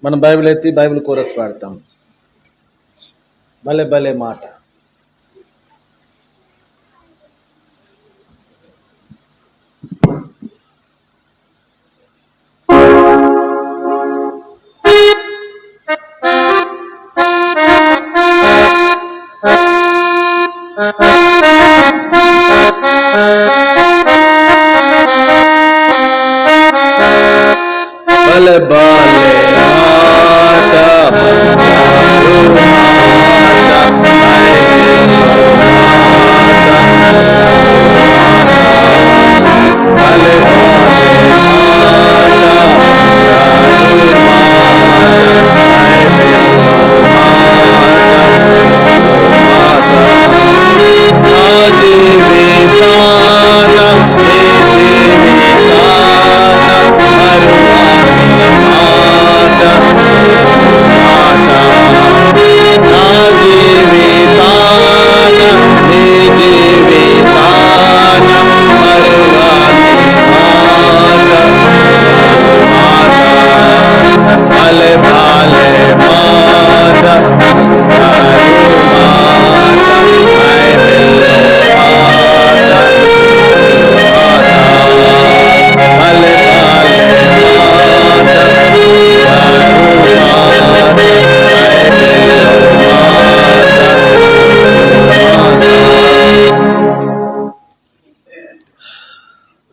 మనం బైబిల్ ఎత్తి Bible chorus పాడతాం. భలే భలే మాట. భలే భలే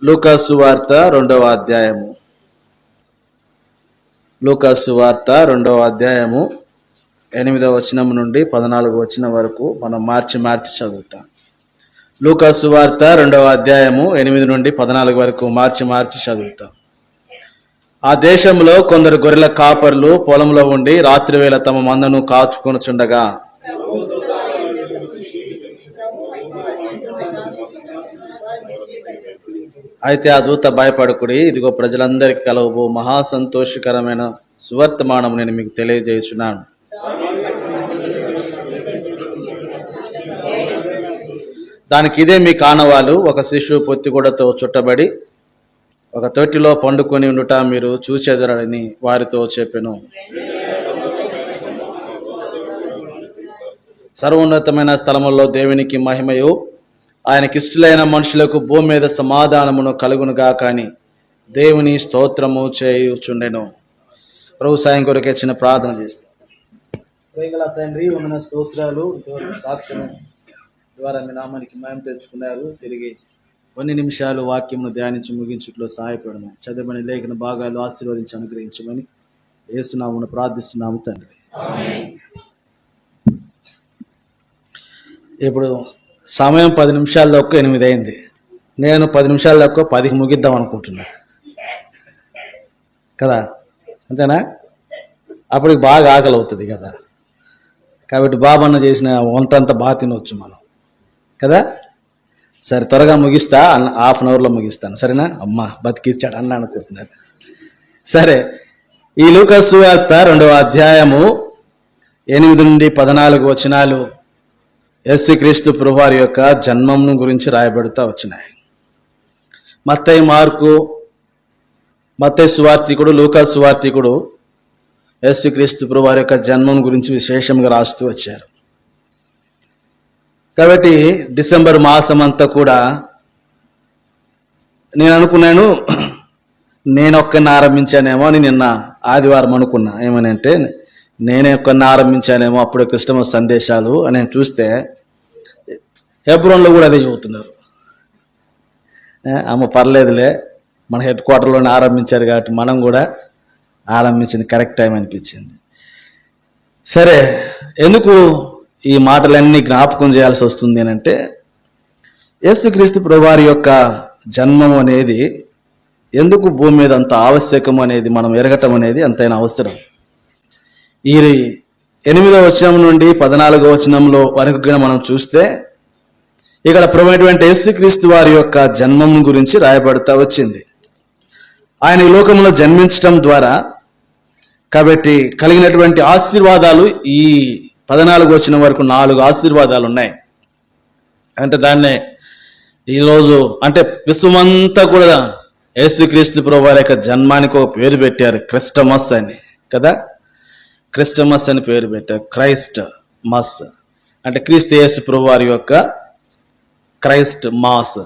లూకాసు వార్త 2వ అధ్యాయము. లూకాసు వార్త 2వ అధ్యాయము 8వ వచనం నుండి 14వ వచనం వరకు మనం మార్చి చదువుతాం. లూకాసు వార్త 2వ అధ్యాయము 8 నుండి 14 వరకు మార్చి చదువుతాం. ఆ దేశంలో కొందరు గొర్రెల కాపర్లు పొలంలో ఉండి రాత్రి వేళ తమ మందను కాచుకొనుచుండగా అయితే ఆ దూత భయపడకుడి, ఇదిగో ప్రజలందరికీ కలవబో మహా సంతోషకరమైన సువర్తమానము నేను మీకు తెలియజేయుచున్నాను. దానికి ఇదే మీ కానవాలు, ఒక శిశువు పొత్తిగుడ్డతో చుట్టబడి ఒక తొట్టిలో పండుకొని ఉండుట మీరు చూచెదరని వారితో చెప్పెను. సర్వోన్నతమైన స్థలముల్లో దేవునికి మహిమయు, ఆయనకిష్టులైన మనుషులకు భూమి మీద సమాధానమును కలుగునుగా కానీ దేవుని స్తోత్రము చేయుచుండెను. ప్రభు సాయం కొరకే చిన్న ప్రార్థన చేస్తాం. ప్రేమగల తండ్రి, వందన స్తోత్రాలు. సాక్ష్యం ద్వారా మీ నామానికి మహిమ తెచ్చుకున్నారు. తిరిగి కొన్ని నిమిషాలు వాక్యమును ధ్యానించి ముగించుట్లో సహాయపడము. చదవని లేఖన భాగాలు ఆశీర్వదించి అనుగ్రహించమని యేసునామమున ప్రార్థిస్తున్నాము తండ్రి. ఇప్పుడు సమయం 10 నిమిషాల్లో 8 అయింది. నేను 10 నిమిషాల్లో 10కి ముగిద్దాం అనుకుంటున్నా కదా, అంతేనా? అప్పటికి బాగా ఆకలి అవుతుంది కదా. కాబట్టి బాబన్న చేసిన వంటంతా బాగా తినవచ్చు మనం కదా. సరే, త్వరగా ముగిస్తా, హాఫ్ అన్ అవర్లో ముగిస్తాను, సరేనా? అమ్మ బతికిచ్చాడు అన్న అనుకుంటున్నారు. సరే, ఈ లూకాసు వార్త 2వ అధ్యాయము 8 నుండి 14 వచనాలు యేసుక్రీస్తు ప్రభువారి యొక్క జన్మం గురించి రాయబడుతూ వచ్చినాయి. మత్తయి, మార్కు, మత్తయి సువార్తికుడు, లూకాసు సువార్తికుడు యేసుక్రీస్తు ప్రభువారి యొక్క జన్మం గురించి విశేషంగా రాస్తూ వచ్చారు. కాబట్టి డిసెంబర్ మాసం అంతా కూడా నేను అనుకున్నాను, నేను ఒక్కరిని ఆరంభించానేమో అని నిన్న ఆదివారం అనుకున్నా. ఏమని అంటే, నేనే ఒక్కరిని ఆరంభించానేమో అప్పుడు క్రిస్టమస్ సందేశాలు అని నేను చూస్తే హెబ్రోన్లో కూడా అదే చెబుతున్నారు. అమ్మ పర్లేదులే, మన హెడ్ క్వార్టర్లోనే ఆరంభించారు కాబట్టి మనం కూడా ఆరంభించింది కరెక్ట్ టైం అనిపించింది. సరే, ఎందుకు ఈ మాటలన్నీ జ్ఞాపకం చేయాల్సి వస్తుంది అని అంటే, యేసుక్రీస్తు ప్రభువారి యొక్క జన్మం అనేది ఎందుకు భూమి మీద అంత ఆవశ్యకం అనేది మనం ఎరగటం అనేది అంతైనా అవసరం. ఈ 8వ వచనం నుండి 14వ వచనంలో వరకు మనం చూస్తే ఇక్కడ ప్రభువైనటువంటి యేసుక్రీస్తు వారి యొక్క జన్మం గురించి రాయబడుతూ వచ్చింది. ఆయన ఈ లోకంలో జన్మించడం ద్వారా కాబట్టి కలిగినటువంటి ఆశీర్వాదాలు ఈ 14వ వచనం వరకు 4 ఆశీర్వాదాలు ఉన్నాయి. అంటే దాన్నే ఈరోజు అంటే విశ్వమంతా కూడా యేసుక్రీస్తు ప్రభువారి యొక్క జన్మానికి ఒక పేరు పెట్టారు, క్రిస్టమస్ అని కదా. క్రిస్టమస్ అని పేరు పెట్టారు. క్రైస్ట్ మస్ అంటే క్రీస్తు యేసు ప్రభు వారి యొక్క క్రైస్ట్ మాస్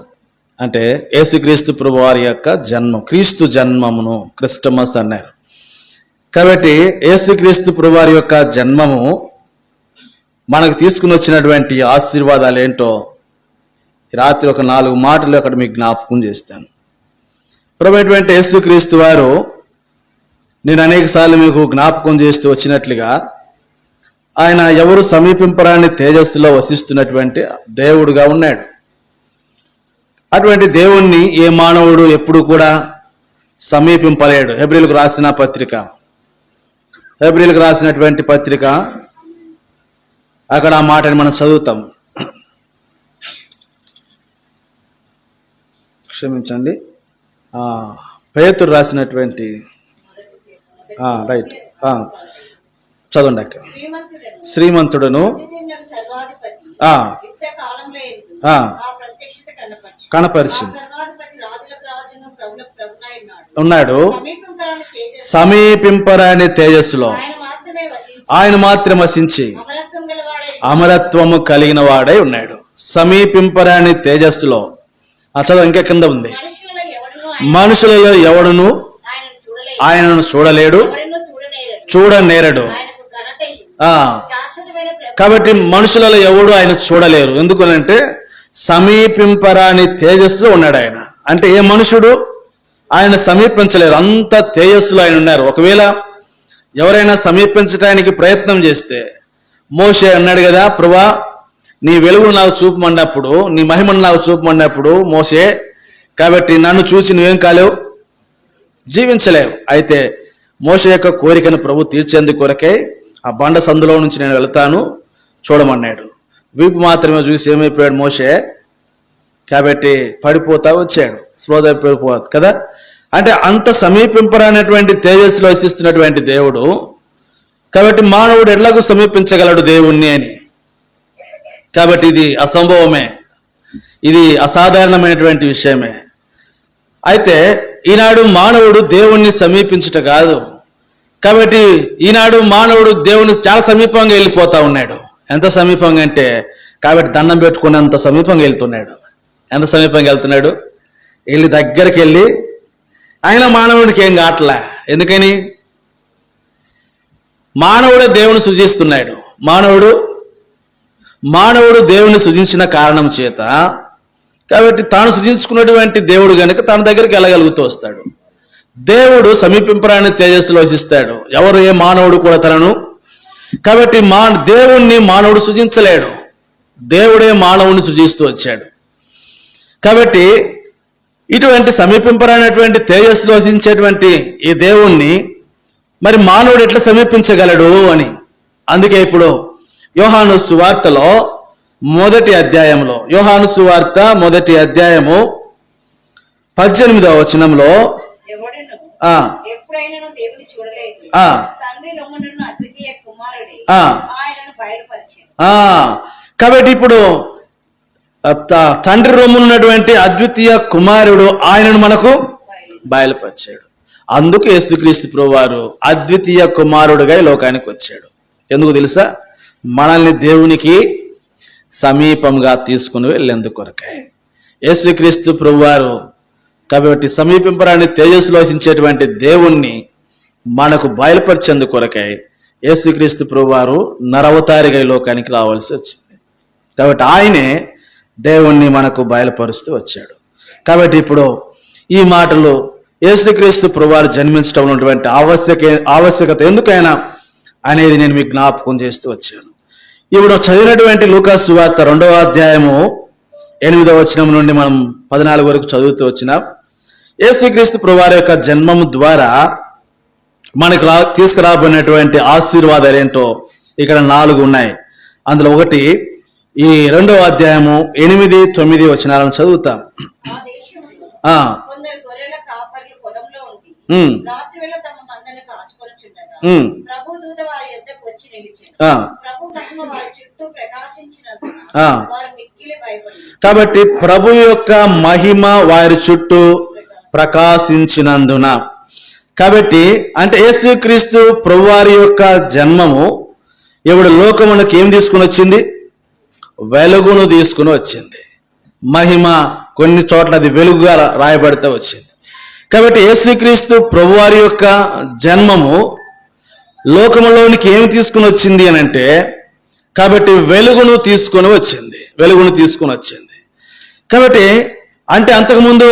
అంటే యేసుక్రీస్తు ప్రభు వారి యొక్క జన్మం, క్రీస్తు జన్మమును క్రిస్టమస్ అన్నారు. కాబట్టి యేసుక్రీస్తు ప్రభు వారి యొక్క జన్మము మనకు తీసుకుని వచ్చినటువంటి ఆశీర్వాదాలు ఏంటో రాత్రి ఒక 4 మాటలు అక్కడ మీకు జ్ఞాపకం చేస్తాను. ప్రభువైనటువంటి యేసుక్రీస్తు వారు నేను అనేక సార్లు మీకు జ్ఞాపకం చేస్తూ వచ్చినట్లుగా ఆయన ఎవరు సమీపింపరాని తేజస్సులో వసిస్తున్నటువంటి దేవుడుగా ఉన్నాడు. అటువంటి దేవుణ్ణి ఏ మానవుడు ఎప్పుడు కూడా సమీపింపలేడు. హెబ్రీలకు రాసినటువంటి పత్రిక అక్కడ ఆ మాటని మనం చదువుతాం. క్షమించండి, పేతురు రాసినటువంటి రైట్ చదవండి అక్క. శ్రీమంతుడును కనపరిచింది ఉన్నాడు, సమీపింపరాని తేజస్సులో ఆయన మాత్రం వసించి అమరత్వము కలిగిన వాడై ఉన్నాడు. సమీపింపరాని తేజస్సులో చదువు ఇంకా కింద ఉంది. మనుషులలో ఎవడును ఆయనను చూడలేడు, చూడనేరడు. కాబట్టి మనుషులలో ఎవడు ఆయన చూడలేరు. ఎందుకనంటే సమీపింపరాని తేజస్సులో ఉన్నాడు ఆయన. అంటే ఏ మనుషుడు ఆయన సమీపించలేరు, అంత తేజస్సులో ఆయన ఉన్నారు. ఒకవేళ ఎవరైనా సమీపించడానికి ప్రయత్నం చేస్తే మోషే అన్నాడు కదా, ప్రభువా నీ వెలుగును నాకు చూపమన్నప్పుడు, నీ మహిమను నాకు చూపమన్నప్పుడు మోషే, కాబట్టి నన్ను చూసి నువ్వేం కాలేవు, జీవించలేవు. అయితే మోషే యొక్క కోరికను ప్రభు తీర్చేందుకు కొరకే ఆ బండ సందులో నుంచి నేను వెళ్తాను చూడమన్నాడు. వీపు మాత్రమే చూసి ఏమైపోయాడు మోషే, కాబట్టి పడిపోతా వచ్చాడు, స్పృహ పడిపోదు కదా. అంటే అంత సమీపింపరానటువంటి తేజస్సులో వసిస్తున్నటువంటి దేవుడు, కాబట్టి మానవుడు ఎట్లాగూ సమీపించగలడు దేవుణ్ణి అని. కాబట్టి ఇది అసంభవమే, ఇది అసాధారణమైనటువంటి విషయమే. అయితే ఈనాడు మానవుడు దేవుణ్ణి సమీపించుట కాదు. కాబట్టి ఈనాడు మానవుడు దేవుని చాలా సమీపంగా వెళ్ళిపోతా ఉన్నాడు. ఎంత సమీపంగా అంటే, కాబట్టి దండం పెట్టుకున్నంత సమీపంగా వెళ్తున్నాడు. ఎంత సమీపంగా వెళ్తున్నాడు, వెళ్ళి దగ్గరికి వెళ్ళి ఆయన మానవుడికి ఏం కావట్లే. ఎందుకని? మానవుడే దేవుని సృజిస్తున్నాడు. మానవుడు దేవుని సృజించిన కారణం చేత, కాబట్టి తాను సృజించుకున్నటువంటి దేవుడు కనుక తన దగ్గరికి వెళ్ళగలుగుతూ వస్తాడు. దేవుడు సమీపింపరాని తేజస్సులో వసిస్తాడు. ఎవరు ఏ మానవుడు కూడా తనను. కాబట్టి దేవుణ్ణి మానవుడు సృజించలేడు, దేవుడే మానవుని సృజిస్తూ వచ్చాడు. కాబట్టి ఇటువంటి సమీపింపరానటువంటి తేజస్సులో వసించేటువంటి ఈ దేవుణ్ణి మరి మానవుడు ఎట్లా సమీపించగలడు అని. అందుకే ఇప్పుడు యోహాను సువార్తలో మొదటి అధ్యాయంలో, యోహాను సువార్త మొదటి అధ్యాయము 18వ వచనంలో కాబట్టి ఇప్పుడు తండ్రి రొమ్మునున్నటువంటి అద్వితీయ కుమారుడు ఆయనను మనకు బయలుపరిచాడు. అందుకు యేసుక్రీస్తు ప్రభువారు అద్వితీయ కుమారుడుగా ఈ లోకానికి వచ్చాడు. ఎందుకు తెలుసా? మనల్ని దేవునికి సమీపంగా తీసుకుని వెళ్ళేందుకు కొరకే యేసుక్రీస్తు ప్రభువారు. కాబట్టి సమీపింపరాని తేజస్సులో వసించేటువంటి దేవుణ్ణి మనకు బయలుపరిచేందుకు కొరకై యేసుక్రీస్తు ప్రభువారు నరవతారిగా ఈ లోకానికి రావాల్సి వచ్చింది. కాబట్టి ఆయనే దేవుణ్ణి మనకు బయలుపరుస్తూ వచ్చాడు. కాబట్టి ఇప్పుడు ఈ మాటలు యేసుక్రీస్తు ప్రభువారు జన్మించడం ఉన్నటువంటి ఆవశ్యకత ఎందుకైనా అనేది నేను మీకు జ్ఞాపకం చేస్తూ వచ్చాను. ఇప్పుడు చదివినటువంటి లూకాసు సువార్త 2వ అధ్యాయము 8వ వచనం నుండి మనం 14 వరకు చదువుతూ వచ్చినాం. యేసుక్రీస్తు ప్రభువారి యొక్క జన్మము ద్వారా మనకు తీసుకురాబడినటువంటి ఆశీర్వాదాలు ఏంటో ఇక్కడ 4 ఉన్నాయి. అందులో ఒకటి ఈ 2వ అధ్యాయము 8, 9 వచనాలను చదువుతాం. కాబట్టి ప్రభు యొక్క మహిమ వారి చుట్టూ ప్రకాశించినందున, కాబట్టి అంటే యేసుక్రీస్తు ప్రభువారి యొక్క జన్మము ఇప్పుడు లోకమునకు ఏం తీసుకుని వచ్చింది? వెలుగును తీసుకుని వచ్చింది. మహిమ కొన్ని చోట్ల అది వెలుగుగా రాయబడితే వచ్చింది. కాబట్టి యేసుక్రీస్తు ప్రభువారి యొక్క జన్మము లోకములోనికి ఏమి తీసుకుని వచ్చింది అని అంటే, కాబట్టి వెలుగును తీసుకొని వచ్చింది. వెలుగును తీసుకొని వచ్చింది. కాబట్టి అంటే అంతకుముందు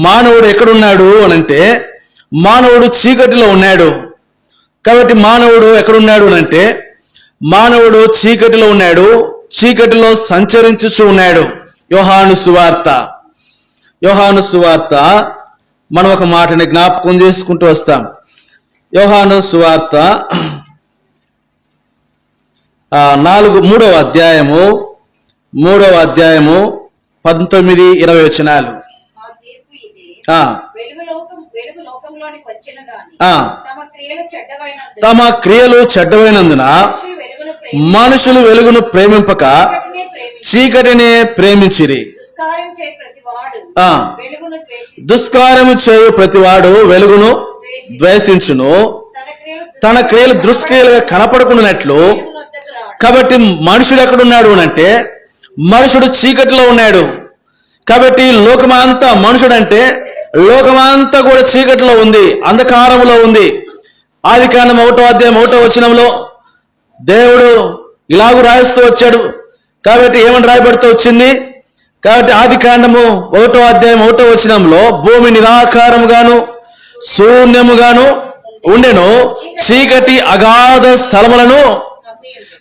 మానవుడు ఎక్కడున్నాడు అని అంటే, మానవుడు చీకటిలో ఉన్నాడు. కాబట్టి మానవుడు ఎక్కడున్నాడు అని అంటే, మానవుడు చీకటిలో ఉన్నాడు, చీకటిలో సంచరించుచు ఉన్నాడు. యోహాను సువార్త మనం ఒక మాటని జ్ఞాపకం చేసుకుంటూ వస్తాం. యోహాను సువార్త 3వ అధ్యాయము 19-20 వచనాలు. తమ క్రియలు చెడ్డవైనందున మనుషులు వెలుగును ప్రేమింపక చీకటినే ప్రేమించిరి. దుష్కార్యము చేయు ప్రతివాడు వెలుగును ద్వేషించును, తన క్రియలు దుష్క్రియలుగా కనపడుకున్నట్లు. కాబట్టి మనుషుడు ఎక్కడున్నాడు అంటే, మనుషుడు చీకటిలో ఉన్నాడు. కాబట్టి లోకమంతా మనుషుడు అంటే లోకమంతా కూడా చీకటిలో ఉంది, అంధకారంలో ఉంది. ఆదికాండం 1వ అధ్యాయం 1వ వచనంలో దేవుడు ఇలాగూ రాయిస్తూ వచ్చాడు. కాబట్టి ఏమని రాయబడుతూ వచ్చింది? కాబట్టి ఆదికాండము 1వ అధ్యాయం 1వ వచనంలో భూమి నిరాకారముగాను శూన్యముగాను ఉండెను, చీకటి అగాధ స్థలములను.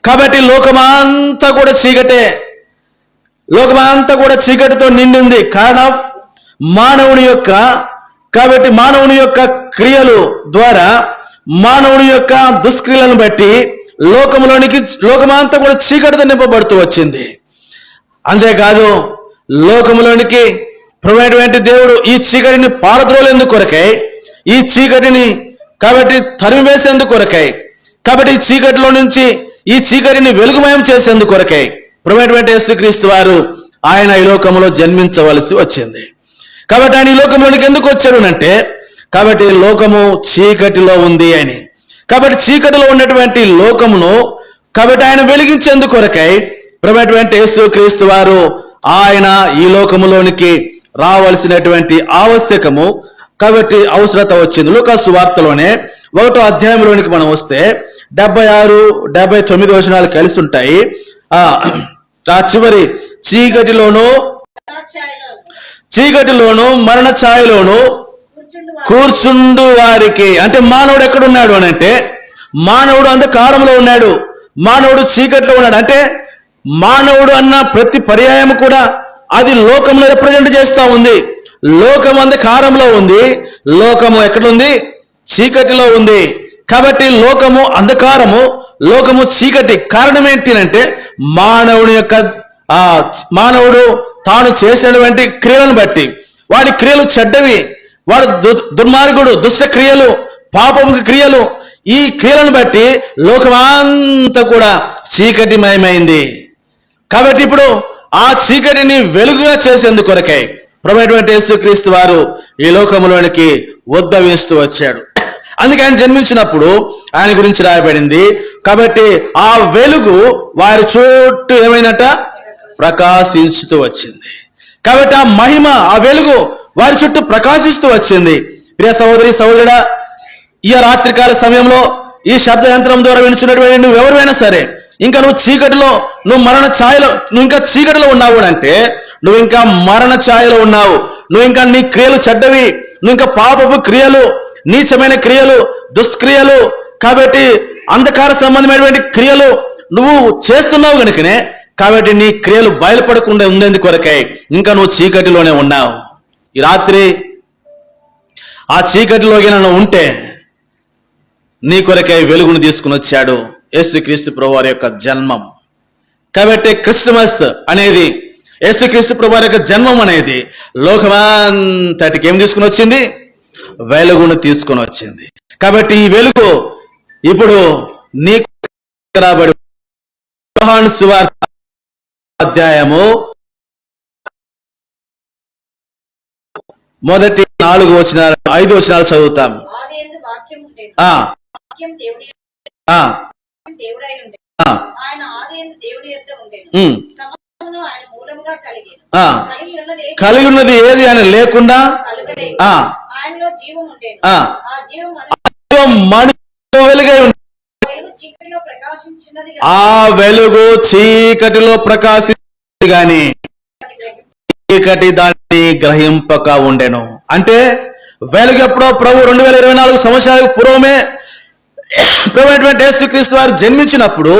కాబట్టి లోకమంతా కూడా చీకటే, లోకమంతా కూడా చీకటితో నిండింది. కారణం మానవుని యొక్క, కాబట్టి మానవుని యొక్క క్రియలు ద్వారా, మానవుని యొక్క దుష్క్రియలను బట్టి లోకమంతా కూడా చీకటితో నింపబడుతూ వచ్చింది. అంతేకాదు లోకములోనికి ప్రభువైనటువంటి దేవుడు ఈ చీకటిని పారద్రోలేందుకు కొరకై, ఈ చీకటిని కాబట్టి తరిమివేసేందుకు కొరకై, కాబట్టి ఈ చీకటిలో నుంచి ఈ చీకటిని వెలుగుమయం చేసేందుకు కొరకై ప్రభువైనటువంటి యేసుక్రీస్తు వారు ఆయన ఈ లోకంలో జన్మించవలసి వచ్చింది. కాబట్టి ఆయన ఈ లోకంలోనికి ఎందుకు వచ్చాడు అంటే, కాబట్టి లోకము చీకటిలో ఉంది అని. కాబట్టి చీకటిలో ఉన్నటువంటి లోకమును కాబట్టి ఆయన వెలిగించేందుకు కొరకై ప్రభువైనటువంటి యేసుక్రీస్తు వారు ఆయన ఈ లోకములోనికి రావాల్సినటువంటి ఆవశ్యకము, కాబట్టి అవసరత వచ్చింది. లూకా సువార్తలోనే 1వ అధ్యాయంలోనికి మనం వస్తే 76-79 వచనాలు కలిసి ఉంటాయి. ఆ చివరి చీకటిలోను మరణ ఛాయలోను కూర్చుండు వారికి, అంటే మానవుడు ఎక్కడున్నాడు అని అంటే, మానవుడు అంధకారంలో ఉన్నాడు, మానవుడు చీకటిలో ఉన్నాడు. అంటే మానవుడు అన్న ప్రతి పర్యాయం కూడా అది లోకంలో రిప్రజెంట్ చేస్తూ ఉంది. లోకం అంధకారంలో ఉంది, లోకము ఎక్కడుంది? చీకటిలో ఉంది. కాబట్టి లోకము అంధకారము, లోకము చీకటి. కారణం ఏంటి అంటే మానవుడు తాను చేసినటువంటి క్రియలను బట్టి, వాడి క్రియలు చెడ్డవి, వాడు దుర్మార్గుడు, దుష్ట క్రియలు, పాపము క్రియలు, ఈ క్రియలను బట్టి లోకమంతా కూడా చీకటిమయమైంది. కాబట్టి ఇప్పుడు ఆ చీకటిని వెలుగుగా చేసేందుకు కొరకై ప్రభువైనటువంటి యేసుక్రీస్తు వారు ఈ లోకంలోనికి ఉద్భవిస్తూ వచ్చాడు. అందుకే ఆయన జన్మించినప్పుడు ఆయన గురించి రాయబడింది. కాబట్టి ఆ వెలుగు వారి చుట్టూ ఏమైందట? ప్రకాశిస్తూ వచ్చింది. కాబట్టి ఆ మహిమ, ఆ వెలుగు వారి చుట్టూ ప్రకాశిస్తూ వచ్చింది. ప్రియ సహోదరి సహోదరుడా, ఈ రాత్రికాల సమయంలో ఈ శబ్ద యంత్రం ద్వారా వినుచున్నటువంటి నువ్వు ఎవరైనా సరే, ఇంకా నువ్వు చీకటిలో, నువ్వు మరణ ఛాయలో, నువ్వు ఇంకా చీకటిలో ఉన్నావు అంటే నువ్వు ఇంకా మరణ ఛాయలో ఉన్నావు. నువ్వు ఇంకా నీ క్రియలు చెడ్డవి, నువ్వు ఇంకా పాపపు క్రియలు, నీచమైన క్రియలు, దుష్క్రియలు, కాబట్టి అంధకార సంబంధమైనటువంటి క్రియలు నువ్వు చేస్తున్నావు కనుకనే, కాబట్టి నీ క్రియలు బయలుపడకుండా ఉండేందుకు కొరకై ఇంకా నువ్వు చీకటిలోనే ఉన్నావు. ఈ రాత్రి ఆ చీకటిలోకి నువ్వు ఉంటే నీ కొరకై వెలుగును తీసుకుని వచ్చాడు యేసుక్రీస్తు ప్రభువారి యొక్క జన్మం. కాబట్టి క్రిస్మస్ అనేది, యేసుక్రీస్తు ప్రభువారి యొక్క జన్మం అనేది లోకమంతటికి ఏం తీసుకుని వచ్చింది? వెలుగును తీసుకుని వచ్చింది. కాబట్టి ఈ వెలుగు ఇప్పుడు నీకు రాబడి యోహాను సువార్త అధ్యాయము 5 వచనాలు చదువుతాం. ఉండేను. ఆ వాక్యం దేవుని ఆ దేవుడై ఉండేను. ఆ ఆయన ఆదియందు దేవుని యొద్ద ఉండేను. ఉమ్, సమస్తమును ఆయన మూలంగా కలిగేను. ఆ కలిగి ఉన్నది ఏది ఆయన లేకుండా కలుగలేదు. ఆ ఆయనలో జీవం ఉండేను. ఆ ఆ జీవం మనిషి వెలుగై ఉంది. వెలుగు చీకటిలో ప్రకాశించినది ఆ వెలుగు చీకటిలో ప్రకాశించింది గాని చీకటి దాన్ని గ్రహింపక ఉండెను. అంటే వెలుగు ఎప్పుడో ప్రభు 2024 సంవత్సరాలకు పూర్వమే ప్రభువైనటువంటి యేసుక్రీస్తు వారు జన్మించినప్పుడు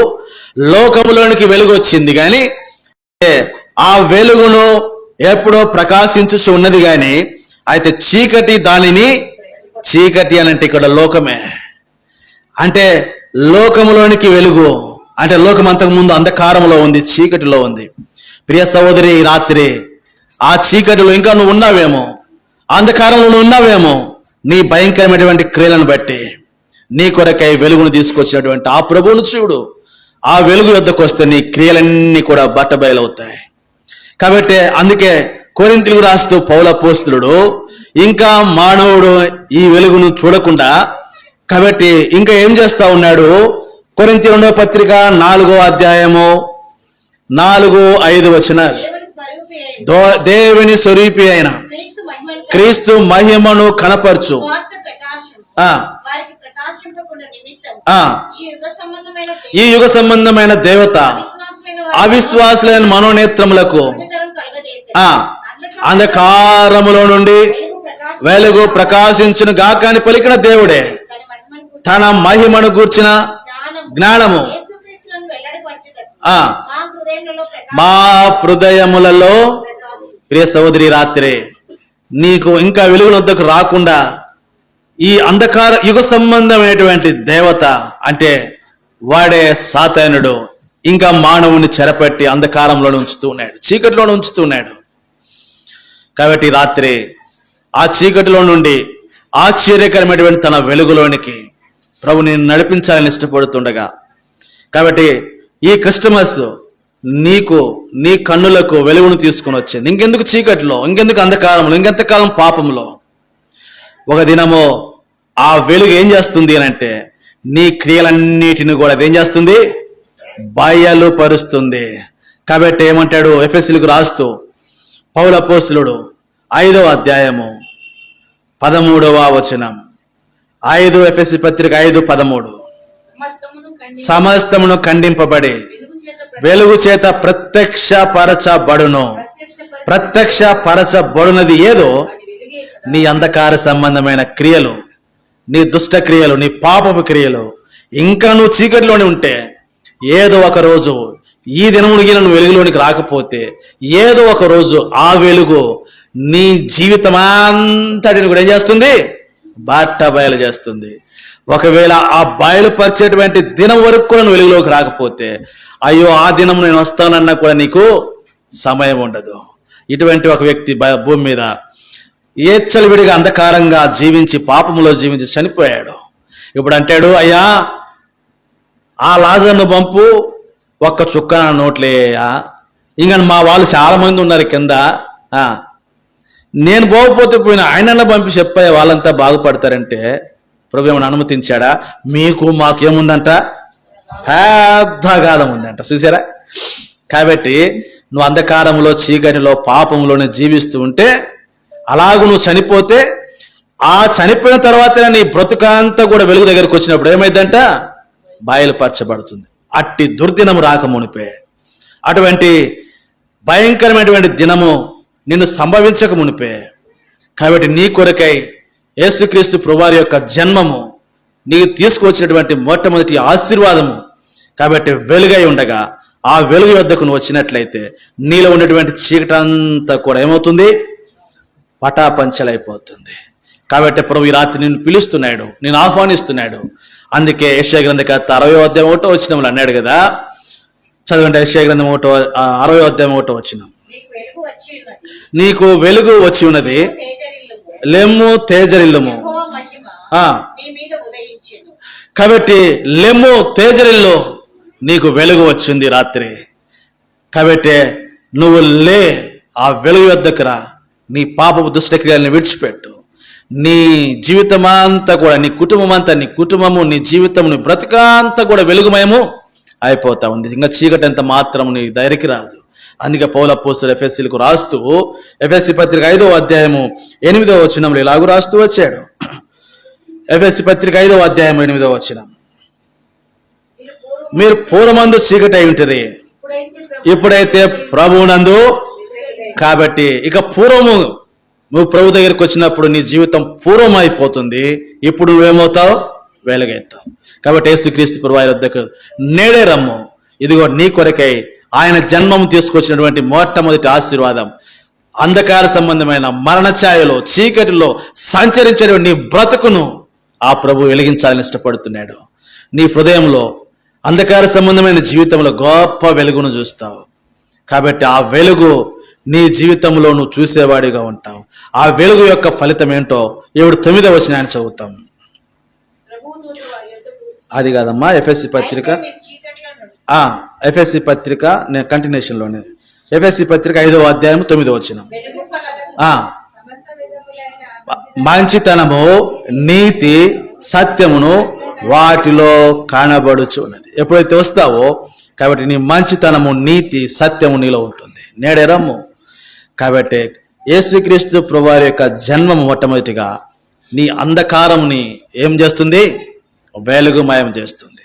లోకములోనికి వెలుగు వచ్చింది కానీ ఆ వెలుగును ఎప్పుడో ప్రకాశించుచు ఉన్నది కానీ అయితే చీకటి దానిని చీకటి అని అంటే ఇక్కడ లోకమే అంటే లోకములోనికి వెలుగు అంటే లోకం అంతకు ముందు అంధకారంలో ఉంది, చీకటిలో ఉంది. ప్రియ సహోదరి, రాత్రి ఆ చీకటిలో ఇంకా నువ్వు ఉన్నావేమో, అంధకారంలో నువ్వు ఉన్నావేమో. నీ భయంకరమైనటువంటి క్రియలను బట్టి నీ కొరకై వెలుగును తీసుకొచ్చినటువంటి ఆ ప్రభువును చూడు. ఆ వెలుగు యొద్దకు వస్తే నీ క్రియలన్నీ కూడా బట్టబయలవుతాయి. కాబట్టి అందుకే కొరింథీయులకు రాస్తూ పౌలు అపోస్తలుడు ఇంకా మానవుడు ఈ వెలుగును చూడకుండా కాబట్టి ఇంకా ఏం చేస్తా ఉన్నాడు? కొరింథీ 2వ పత్రిక 4వ అధ్యాయము 4-5 వచనాలు. దేవుని స్వరూపి అయిన క్రీస్తు మహిమను కనపరచు ఈ యుగ సంబంధమైన దేవత అవిశ్వాసులైన మనోనేత్రములకు అంధకారములో నుండి వెలుగు ప్రకాశించును గాక అని పలికిన దేవుడే తన మహిమను గూర్చిన జ్ఞానము మా హృదయములలో. ప్రియ సహోదరి, రాత్రి నీకు ఇంకా వెలుగుల వద్దకు రాకుండా ఈ అంధకార యుగ సంబంధమైనటువంటి దేవత అంటే వాడే సాతానుడు ఇంకా మానవుని చెరపట్టి అంధకారంలో ఉంచుతూ ఉన్నాడు, చీకటిలో ఉంచుతూ ఉన్నాడు. కాబట్టి రాత్రి ఆ చీకటిలో నుండి ఆశ్చర్యకరమైనటువంటి తన వెలుగులోనికి ప్రభు నేను నడిపించాలని ఇష్టపడుతుండగా కాబట్టి ఈ క్రిస్టమస్ నీకు నీ కన్నులకు వెలుగును తీసుకుని వచ్చింది. ఇంకెందుకు చీకటిలో, ఇంకెందుకు అంధకారంలో, ఇంకెంతకాలం పాపంలో. ఒక దినము ఆ వెలుగు ఏం చేస్తుంది అని అంటే నీ క్రియలన్నిటిని కూడా అదేం చేస్తుంది? బయలుపరుస్తుంది. కాబట్టి ఏమంటాడు ఎఫెసీయులకు రాస్తూ పౌలు అపోస్తలుడు 5వ అధ్యాయము 13వ వచనం. 5 ఎఫెసీ పత్రిక 5:13 సమస్తమును ఖండింపబడి వెలుగు చేత ప్రత్యక్షపరచబడును. ప్రత్యక్షపరచబడునది ఏదో నీ అంధకార సంబంధమైన క్రియలు, నీ దుష్ట క్రియలు, నీ పాపపు క్రియలు. ఇంకా నువ్వు చీకటిలోనే ఉంటే ఏదో ఒక రోజు ఈ దినముడికి నువ్వు వెలుగులోనికి రాకపోతే ఏదో ఒక రోజు ఆ వెలుగు నీ జీవితం అంతటిని కూడా ఏం చేస్తుంది? బాట బయలు చేస్తుంది. ఒకవేళ ఆ బయలుపరిచేటువంటి దినం వరకు కూడా నువ్వు వెలుగులోకి రాకపోతే అయ్యో ఆ దినం నేను వస్తానన్నా కూడా నీకు సమయం ఉండదు. ఇటువంటి ఒక వ్యక్తి భూమి మీద ఏచ్చలివిడిగా అంధకారంగా జీవించి పాపములో జీవించి చనిపోయాడు. ఇప్పుడు అంటాడు, అయ్యా ఆ లాజర్ను పంపు, ఒక్క చుక్క నా నోట్లేయా, ఇంకా మా వాళ్ళు చాలా మంది ఉన్నారు కింద, నేను పోకపోతే పోయినా ఆయనన్నా పంపి చెప్పాయి వాళ్ళంతా బాగుపడతారంటే ప్రభు ఏమైనా అనుమతించాడా? మీకు మాకేముందంట? పెద్ద గాధం ఉందంట. చూసారా? కాబట్టి నువ్వు అంధకారంలో చీకటిలో పాపంలోనే జీవిస్తూ ఉంటే అలాగూ నువ్వు చనిపోతే ఆ చనిపోయిన తర్వాత నీ బ్రతుకంతా కూడా వెలుగు దగ్గరకు వచ్చినప్పుడు ఏమైందంట? బయలుపరచబడుతుంది. అట్టి దుర్దినము రాకమునిపే, అటువంటి భయంకరమైనటువంటి దినము నిన్ను సంభవించక మునిపే. కాబట్టి నీ కొరకై యేసుక్రీస్తు ప్రభువారి యొక్క జన్మము నీకు తీసుకువచ్చినటువంటి మొట్టమొదటి ఆశీర్వాదము. కాబట్టి వెలుగై ఉండగా ఆ వెలుగు వద్దకు నువ్వు వచ్చినట్లయితే నీలో ఉన్నటువంటి చీకటంతా కూడా ఏమవుతుంది? పటాపంచలైపోతుంది. కాబట్టి ప్రభు ఈ రాత్రి నిన్ను పిలుస్తున్నాడు, నేను ఆహ్వానిస్తున్నాడు. అందుకే యెషయా గ్రంథకర్త 60వ అధ్యాయం 1వ వచనంలో అన్నాడు కదా, చదవండి. యెషయా గ్రంథం 60వ అధ్యాయం 1వ వచనం. నీకు వెలుగు వచ్చి ఉన్నది, లెమ్ము తేజరిల్లుము. కాబట్టి లెమ్ము తేజరిల్లు, నీకు వెలుగు వచ్చింది రాత్రి. కాబట్టి నువ్వు లే, ఆ వెలుగు వద్దకు రా, నీ పాపపు దుష్టక్రియల్ని విడిచిపెట్టు, నీ జీవితమంతా కూడా, నీ కుటుంబం అంతా, నీ కుటుంబము, నీ జీవితం, నీ బ్రతకంతా కూడా వెలుగుమయము అయిపోతా ఉంది. ఇంకా చీకటి ఎంత మాత్రం నీ దగ్గరికి రాదు. అందుకే పౌలు అపోస్తలుడు ఎఫెసీయులకు రాస్తూ ఎఫెసీ పత్రిక 5వ అధ్యాయము 8వ వచనంలో ఇలాగూ రాస్తూ వచ్చాడు. ఎఫెసీ పత్రిక 5వ అధ్యాయం 8వ వచనం, మీరు పూర్వమందు చీకటి అయి ఉంటుంది, ఇప్పుడైతే ప్రభువునందు. కాబట్టి ఇక పూర్వము నువ్వు ప్రభు దగ్గరికి వచ్చినప్పుడు నీ జీవితం పూర్వం అయిపోతుంది. ఇప్పుడు నువ్వేమవుతావు? వెలుగైతావు. కాబట్టి యేసుక్రీస్తు ప్రభువు వారి వద్దకు నేడే రమ్ము, ఇదిగో నీ కొరకై ఆయన జన్మము తీసుకొచ్చినటువంటి మొట్టమొదటి ఆశీర్వాదం, అంధకార సంబంధమైన మరణ ఛాయలో చీకటిలో సంచరించే నీ బ్రతుకును ఆ ప్రభు వెలిగించాలని ఇష్టపడుతున్నాడు. నీ హృదయంలో అంధకార సంబంధమైన జీవితంలో గొప్ప వెలుగును చూస్తావు. కాబట్టి ఆ వెలుగు నీ జీవితంలో నువ్వు చూసేవాడిగా ఉంటావు. ఆ వెలుగు యొక్క ఫలితం ఏంటో 9వ వచనాన్ని చదువుతాం. అది కాదమ్మా, ఎఫెసీ పత్రిక, ఎఫెసీ పత్రిక నేను కంటిన్యూషన్ లోనే, ఎఫెసీ పత్రిక 5వ అధ్యాయం 9వ వచనం. మంచితనము, నీతి, సత్యమును వాటిలో కానబడుచున్నది. ఎప్పుడైతే వస్తావో కాబట్టి నీ మంచితనము, నీతి, సత్యము నీలో ఉంటుంది. నేడే రమ్ము. కాబట్టి యేసుక్రీస్తు ప్రభువారి యొక్క జన్మము మొట్టమొదటిగా నీ అంధకారముని ఏం చేస్తుంది? వెలుగుమయం చేస్తుంది.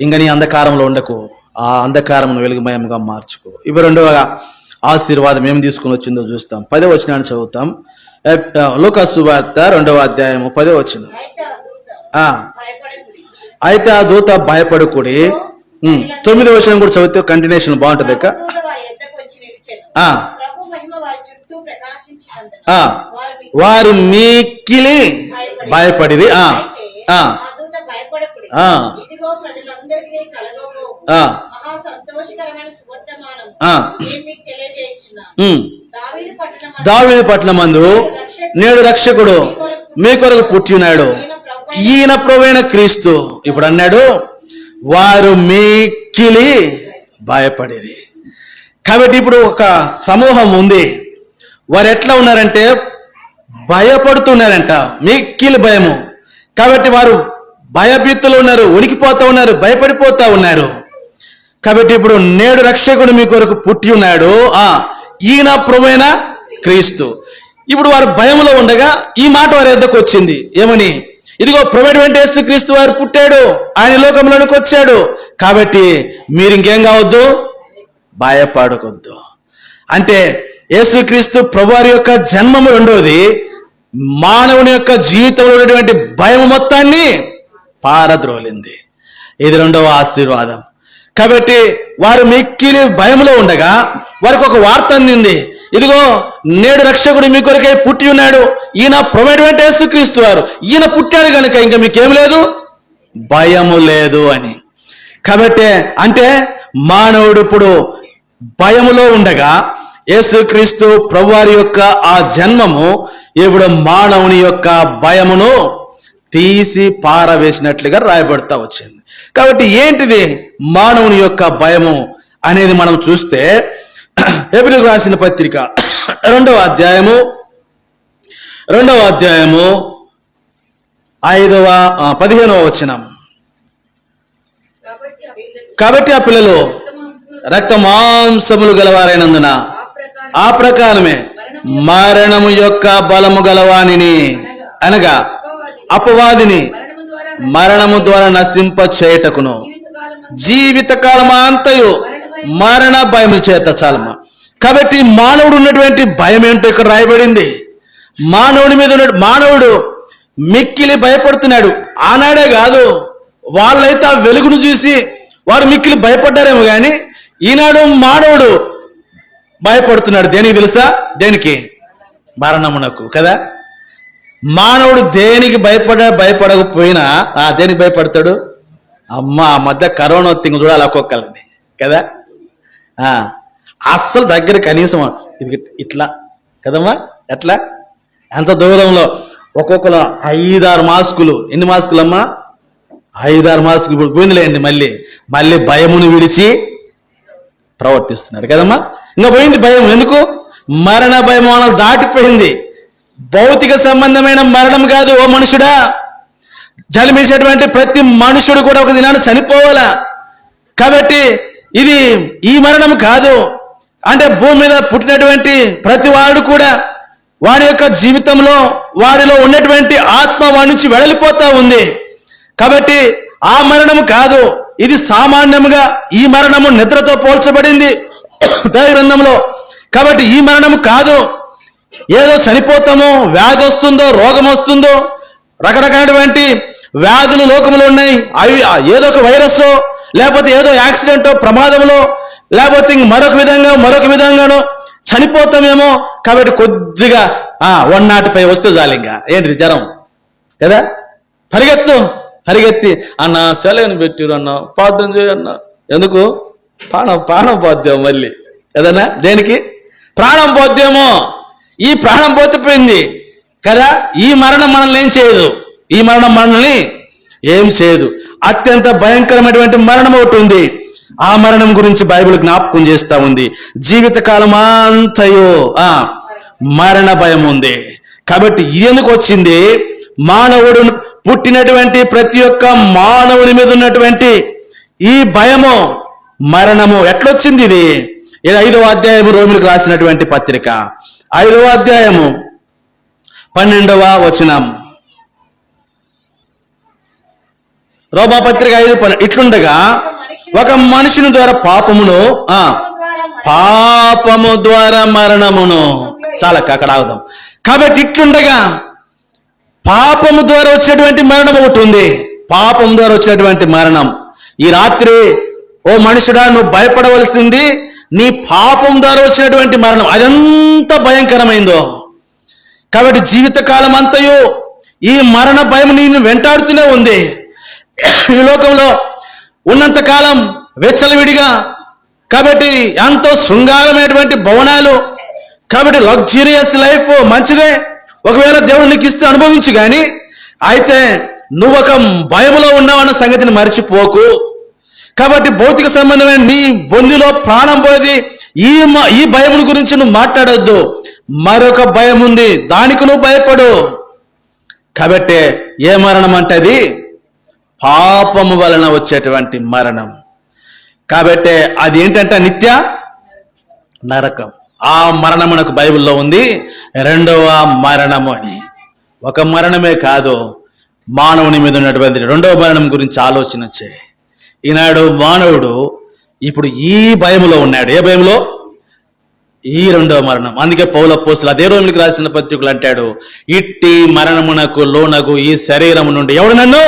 ఇంకా నీ అంధకారంలో ఉండకు, ఆ అంధకారమును వెలుగుమయంగా మార్చుకో. ఇవి రెండవ ఆశీర్వాదం ఏం తీసుకుని వచ్చిందో చూస్తాం. 10వ వచనాన్ని చదువుతాం. లూకా సువార్త 2వ అధ్యాయము 10వ వచనం. అయితే ఆ దూత భయపడుకుడి. 9వ వచనం కూడా చదివితే కంటిన్యూషన్ బాగుంటుంది అక్క. వారు మీకిలి భయపడిరి. దావీదు పట్టణమందు నేడు రక్షకుడు మీ కొరకు పుట్టి ఉన్నాడు, ఈయన ప్రభువైన క్రీస్తు. ఇప్పుడు అన్నాడు వారు మీకిలి భయపడిరి. కాబట్టి ఇప్పుడు ఒక సమూహం ఉంది, వారు ఎట్లా ఉన్నారంటే భయపడుతున్నారంట, మిక్కిలి భయము. కాబట్టి వారు భయభీతులు ఉన్నారు, ఉనికిపోతా ఉన్నారు, భయపడిపోతా ఉన్నారు. కాబట్టి ఇప్పుడు నేడు రక్షకుడు మీ కొరకు పుట్టి ఉన్నాడు, ఈయన ప్రభువైన క్రీస్తు. ఇప్పుడు వారు భయములో ఉండగా ఈ మాట వారి యొద్దకు వచ్చింది. ఏమని? ఇదిగో ప్రభువైన యేసుక్రీస్తు వారు పుట్టాడు, ఆయన లోకంలోనికి వచ్చాడు. కాబట్టి మీరు ఇంకేం కావద్దు, భయపడకొద్దు. అంటే యేసుక్రీస్తు ప్రభువారి యొక్క జన్మము రెండోది మానవుని యొక్క జీవితంలో ఉన్నటువంటి భయం మొత్తాన్ని పారద్రోలింది. ఇది రెండవ ఆశీర్వాదం. కాబట్టి వారు మిక్కిలి భయంలో ఉండగా వారికి ఒక వార్త అందింది. ఇదిగో నేడు రక్షకుడు మీ కొరకై పుట్టి ఉన్నాడు, ఈయన ప్రభువైన యేసుక్రీస్తు వారు, ఈయన పుట్టాడు కనుక ఇంకా మీకేం లేదు, భయము లేదు అని. కాబట్టి అంటే మానవుడు ఇప్పుడు భయములో ఉండగా యేసుక్రీస్తు ప్రభువారి యొక్క ఆ జన్మము ఇప్పుడు మానవుని యొక్క భయమును తీసి పారవేసినట్లుగా రాయబడతా వచ్చింది. కాబట్టి ఏంటిది మానవుని యొక్క భయము అనేది మనం చూస్తే హెబ్రీయులకు రాసిన పత్రిక 2వ అధ్యాయము 15వ వచనం. కాబట్టి ఆ పిల్లలు రక్త మాంసములు గలవారైనందున ఆ ప్రకారమే మరణము యొక్క బలము గలవానిని అనగా అపవాదిని మరణము ద్వారా నశింప చేయుటకును జీవితకాలమంతయు మరణ భయము చేత చాలమా. కాబట్టి మానవుడు ఉన్నటువంటి భయం ఏంటో ఇక్కడ రాయబడింది. మానవుడి మీద ఉన్న మానవుడు మిక్కిలి భయపడుతున్నాడు. ఆనాడే కాదు, వాళ్ళైతే ఆ వెలుగును చూసి వారు మిక్కిలి భయపడ్డారేమో కానీ ఈనాడు మానవుడు భయపడుతున్నాడు. దేనికి తెలుసా? దేనికి? మరణమునకు కదా. మానవుడు దేనికి భయపడకపోయినా దేనికి భయపడతాడు? అమ్మ ఆ మధ్య కరోనా తింగ చూడాలి ఒక్కొక్కరిని కదా. అస్సలు దగ్గర కనీసం ఇది ఇట్లా కదమ్మా, ఎట్లా ఎంత దూరంలో ఒక్కొక్కరు 5-6 మాస్కులు. ఎన్ని మాస్కులు అమ్మా? 5-6 మాస్కులు. ఇప్పుడు పోయిందిలేండి, మళ్ళీ భయమును విడిచి ప్రవర్తిస్తున్నారు కదమ్మా. ఇంకా పోయింది భయం. ఎందుకు? మరణ భయం దాటిపోయింది. భౌతిక సంబంధమైన మరణం కాదు. ఓ మనుషుడా, జన్మించేటువంటి ప్రతి మనుషుడు కూడా ఒక దినాన్ని చనిపోవాలా. కాబట్టి ఇది ఈ మరణం కాదు. అంటే భూమి మీద పుట్టినటువంటి ప్రతి వాడు కూడా వాడి యొక్క జీవితంలో వాడిలో ఉన్నటువంటి ఆత్మ వాడి నుంచి వెడలిపోతా ఉంది. కాబట్టి ఆ మరణము కాదు, ఇది సామాన్యముగా ఈ మరణము నిద్రతో పోల్చబడింది దైవగ్రంథంలో. కాబట్టి ఈ మరణము కాదు, ఏదో చనిపోతామో, వ్యాధి వస్తుందో, రోగం వస్తుందో, రకరకాలైనటువంటి వ్యాధులు లోకంలో ఉన్నాయి. అవి ఏదో ఒక వైరస్, లేకపోతే ఏదో యాక్సిడెంటో, ప్రమాదంలో, లేకపోతే మరొక విధంగానో చనిపోతామేమో. కాబట్టి కొద్దిగా 105 వస్తే చాలు, ఇంకా ఏంటిది జ్వరం కదా, పరిగెత్తి అన్న సెలవుని పెట్టిరు అన్న, ప్రార్థన చేయన్న. ఎందుకు? ప్రాణం పోద్దేమో మళ్ళీ కదన్నా. దేనికి? ప్రాణం పోద్దేమో. ఈ ప్రాణం పోతే కదా. ఈ మరణం మనల్ని ఏం చేయదు. ఈ మరణం మనల్ని ఏం చేయదు. అత్యంత భయంకరమైనటువంటి మరణం ఒకటి ఉంది. ఆ మరణం గురించి బైబిల్ జ్ఞాపకం చేస్తా ఉంది. జీవితకాలం అంతయో మరణ భయం ఉంది. కాబట్టి ఎందుకు వచ్చింది? మానవుడు పుట్టినటువంటి ప్రతి ఒక్క మానవుని మీద ఉన్నటువంటి ఈ భయము, మరణము ఎట్లొచ్చింది? ఇది 5వ అధ్యాయము రోమిలకు రాసినటువంటి పత్రిక 5వ అధ్యాయము 12వ వచనం. రోమా పత్రిక 5:12. ఇట్లుండగా ఒక మనుషుని ద్వారా పాపము ద్వారా మరణమును. చాలా అక్కడ ఆగుదాం. కాబట్టి ఇట్లుండగా పాపము ద్వారా వచ్చేటువంటి మరణం ఒకటి ఉంది. పాపం ద్వారా వచ్చినటువంటి మరణం. ఈ రాత్రి ఓ మనుషుడా, నువ్వు భయపడవలసింది నీ పాపం ద్వారా వచ్చినటువంటి మరణం. అదెంత భయంకరమైందో. కాబట్టి జీవితకాలం అంతయు ఈ మరణ భయం నేను వెంటాడుతూనే ఉంది. ఈ లోకంలో ఉన్నంతకాలం వెచ్చలవిడిగా, కాబట్టి ఎంతో శృంగారమైనటువంటి భవనాలు, కాబట్టి లగ్జరియస్ లైఫ్ మంచిదే. ఒకవేళ దేవుడు నీకు ఇస్తే అనుభవించు, కానీ అయితే నువ్వు ఒక భయములో ఉన్నావన్న సంగతిని మర్చిపోకు. కాబట్టి భౌతిక సంబంధమైన నీ బొందిలో ప్రాణం పోయేది ఈ భయముల గురించి నువ్వు మాట్లాడొద్దు. మరొక భయం ఉంది, దానికి నువ్వు భయపడు. కాబట్టి ఏ మరణం అంటే అది పాపము వలన వచ్చేటువంటి మరణం. కాబట్టి అది ఏంటంటే నిత్య నరకం. ఆ మరణమునకు బైబిల్లో ఉంది 2వ మరణము అని. ఒక మరణమే కాదు, మానవుని మీద ఉన్నటువంటి 2వ మరణం గురించి ఆలోచన వచ్చాయి. ఈనాడు మానవుడు ఇప్పుడు ఈ భయములో ఉన్నాడు. ఏ భయంలో? ఈ 2వ మరణం. అందుకే పౌలు అపోస్తలుడు అదే రోమిలకు రాసిన పత్రికలు అంటాడు, ఇట్టి మరణమునకు లోనగు ఈ శరీరము నుండి ఎవడు నన్ను.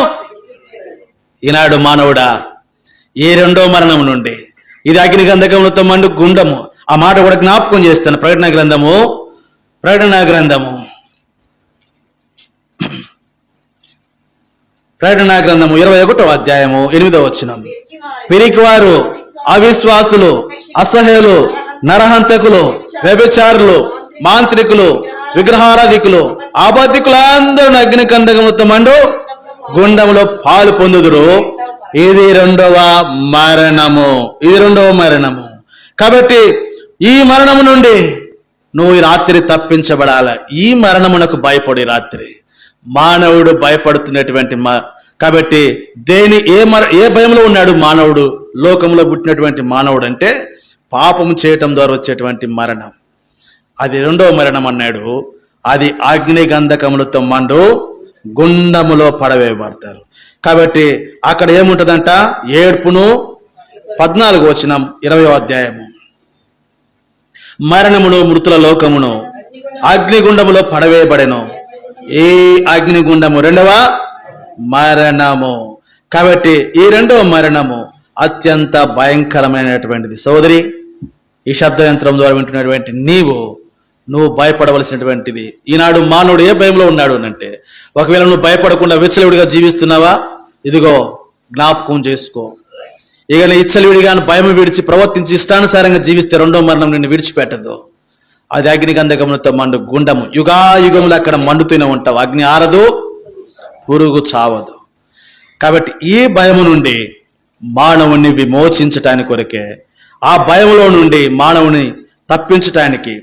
ఈనాడు మానవుడా, ఈ 2వ మరణం నుండి, ఇది అగ్ని గంధకములతో మండు గుండము. ఆ మాట కూడా జ్ఞాపకం చేస్తాను. ప్రకటన గ్రంథము 21వ అధ్యాయము 8వ వచనం. పిరికివారు, అవిశ్వాసులు, అసహ్యులు, నరహంతకులు, వ్యభిచారులు, మాంత్రికులు, విగ్రహారాధికులు, అబద్ధికులందరూ అగ్ని గంధకములతో మండు గుండములో పాలు పొందుదురు. ఇది 2వ మరణము. కాబట్టి ఈ మరణము నుండి నువ్వు ఈ రాత్రి తప్పించబడాలి. ఈ మరణమునకు భయపడి రాత్రి మానవుడు భయపడుతున్నటువంటి కాబట్టి ఏ భయంలో ఉన్నాడు మానవుడు? లోకంలో పుట్టినటువంటి మానవుడు అంటే పాపము చేయటం ద్వారా వచ్చేటువంటి మరణం. అది 2వ మరణం అన్నాడు. అది అగ్ని గంధకములతో మండు గుండములో పడవేయబడతారు. కాబట్టి అక్కడ ఏముంటదంట? ఏడ్పును. 14వ వచనం 20వ అధ్యాయము. మరణమును, మృతుల లోకమును అగ్నిగుండములో పడవేయబడెను. ఈ అగ్నిగుండము 2వ మరణము. కాబట్టి ఈ 2వ మరణము అత్యంత భయంకరమైనటువంటిది. సోదరి, ఈ శబ్ద యంత్రం ద్వారా వింటున్నటువంటి నువ్వు భయపడవలసినటువంటిది. ఈనాడు మానవుడు ఏ భయంలో ఉన్నాడు అంటే, ఒకవేళ నువ్వు భయపడకుండా విచ్చలవిడిగా జీవిస్తున్నావా? ఇదిగో జ్ఞాపకం చేసుకో. ఇక ఇచ్చలవిడిగా భయం విడిచి ప్రవర్తించి ఇష్టానుసారంగా జీవిస్తే 2వ మరణం నిన్ను విడిచిపెట్టదు. అది అగ్ని గంధకములతో మండు గుండము. యుగాయుగములు అక్కడ మండుతూనే ఉంటావు. అగ్ని ఆరదు, పురుగు చావదు. కాబట్టి ఈ భయము నుండి మానవుని విమోచించటానికి కొరకే, ఆ భయంలో నుండి మానవుని తప్పించటానికి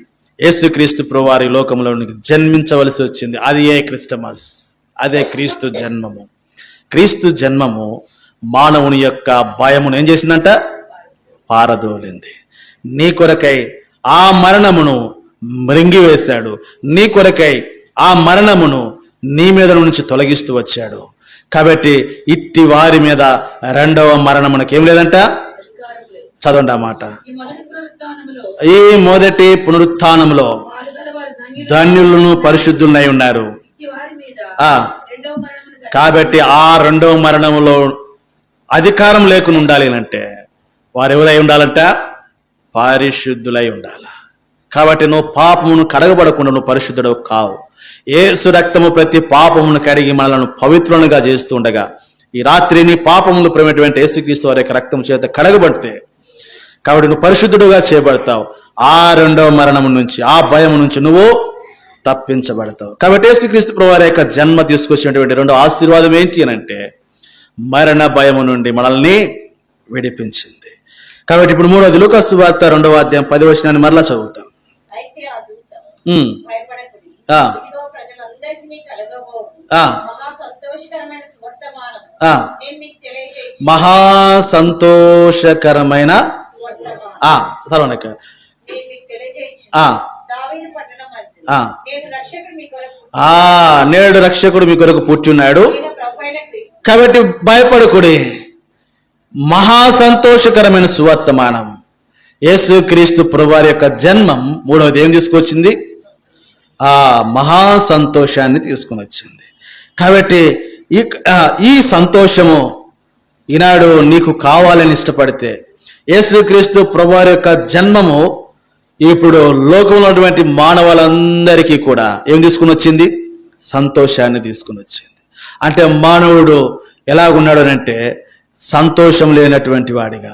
యేసుక్రీస్తు ప్రభువారు ఈ లోకంలోనికి జన్మించవలసి వచ్చింది. అది ఏ క్రిస్టమస్, అదే క్రీస్తు జన్మము. క్రీస్తు జన్మము మానవుని యొక్క భయమును ఏం చేసిందంట? పారదోలింది. నీ కొరకై ఆ మరణమును మృంగివేశాడు. నీ కొరకై ఆ మరణమును నీ మీద నుంచి తొలగిస్తూ వచ్చాడు. కాబట్టి ఇట్టి వారి మీద రెండవ మరణమునకు ఏం లేదంట? చదవండి ఆ మాట. ఈ మొదటి పునరుత్థానములో ధన్యులను పరిశుద్ధులై ఉన్నారు. కాబట్టి ఆ రెండవ మరణములో అధికారం లేకుండా ఉండాలి అంటే వారు ఎవరై ఉండాలంట? పరిశుద్ధులై ఉండాల. కాబట్టి నువ్వు పాపమును కడగబడకుండా నువ్వు పరిశుద్ధుడు కావు. యేసు రక్తము ప్రతి పాపమును కడిగి మనలను పవిత్రులుగా చేస్తూ ఉండగా ఈ రాత్రి నీ పాపములు ప్రేమటువంటి యేసుక్రీస్తు వారి యొక్క రక్తం చేత కడగబడితే కాబట్టి నువ్వు పరిశుద్ధుడుగా చేయబడతావు. ఆ రెండవ మరణము నుంచి, ఆ భయం నుంచి నువ్వు తప్పించబడతావు. కాబట్టి యేసుక్రీస్తు ప్రభువారి యొక్క జన్మ తీసుకొచ్చినటువంటి రెండో ఆశీర్వాదం ఏంటి అని అంటే మరణ భయము నుండి మనల్ని విడిపించింది. కాబట్టి ఇప్పుడు మూడవది లూకా సువార్త 2వ అధ్యాయం 10వ వచనాన్ని మరలా చదువుతాం. అయితే ఆ దూత భయపడకుడి, ఇదిగో ప్రజలందరికీ కలగబోవు మహా సంతోషకరమైన సువర్తమానము నేను మీకు తెలియజేయుచున్నాను. మహా సంతోషకరమైన నేను మీకు తెలియజేయుచున్నాను. దావీదు పట్టణం మధ్య నేడు రక్షకుడు మీ కొరకు పుట్టున్నాడు. కాబట్టి భయపడకుడి. మహా సంతోషకరమైన సువర్తమానం. యేసుక్రీస్తు ప్రభువారి యొక్క జన్మం మూడవది ఏం తీసుకొచ్చింది? ఆ మహా సంతోషాన్ని తీసుకుని వచ్చింది. కాబట్టి ఈ సంతోషము ఈనాడు నీకు కావాలని ఇష్టపడితే యేసుక్రీస్తు ప్రభువారి యొక్క జన్మము ఇప్పుడు లోకంలో ఉన్నటువంటి మానవులందరికీ కూడా ఏం తీసుకుని వచ్చింది? సంతోషాన్ని తీసుకుని వచ్చింది. అంటే మానవుడు ఎలాగున్నాడు అంటే సంతోషం లేనటువంటి వాడిగా.